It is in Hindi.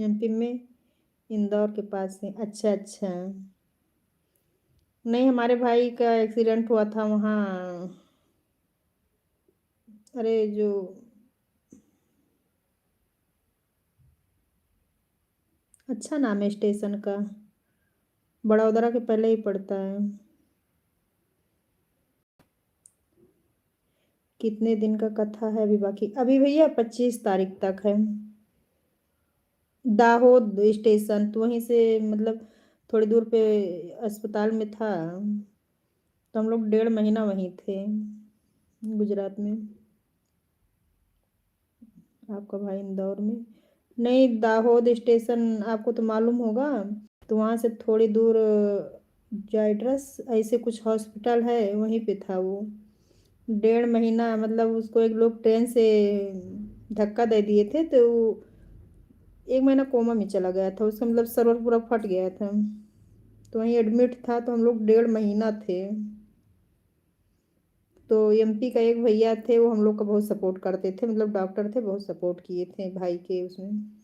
एमपी में इंदौर के पास है। अच्छा अच्छा। नहीं, हमारे भाई का एक्सीडेंट हुआ था वहाँ। अरे जो अच्छा नाम है स्टेशन का, बड़ौदरा के पहले ही पड़ता है। कितने दिन का कथा है अभी बाकी? अभी भैया 25 तारीख तक है। दाहोद स्टेशन तो वहीं से मतलब थोड़ी दूर पे अस्पताल में था, तो हम लोग 1.5 महीना वहीं थे गुजरात में। आपका भाई इंदौर में? नहीं, दाहोद स्टेशन आपको तो मालूम होगा। तो वहाँ से थोड़ी दूर जाइड्रस ऐसे कुछ हॉस्पिटल है, वहीं पे था वो। 1.5 महीना मतलब उसको एक लोग ट्रेन से धक्का दे दिए थे, तो वो 1 महीना कोमा में चला गया था, उसका मतलब सर्वर पूरा फट गया था। तो वहीं एडमिट था, तो हम लोग 1.5 महीना थे। तो एमपी का एक भैया थे, वो हम लोग का बहुत सपोर्ट करते थे, मतलब डॉक्टर थे, बहुत सपोर्ट किए थे भाई के उसमें।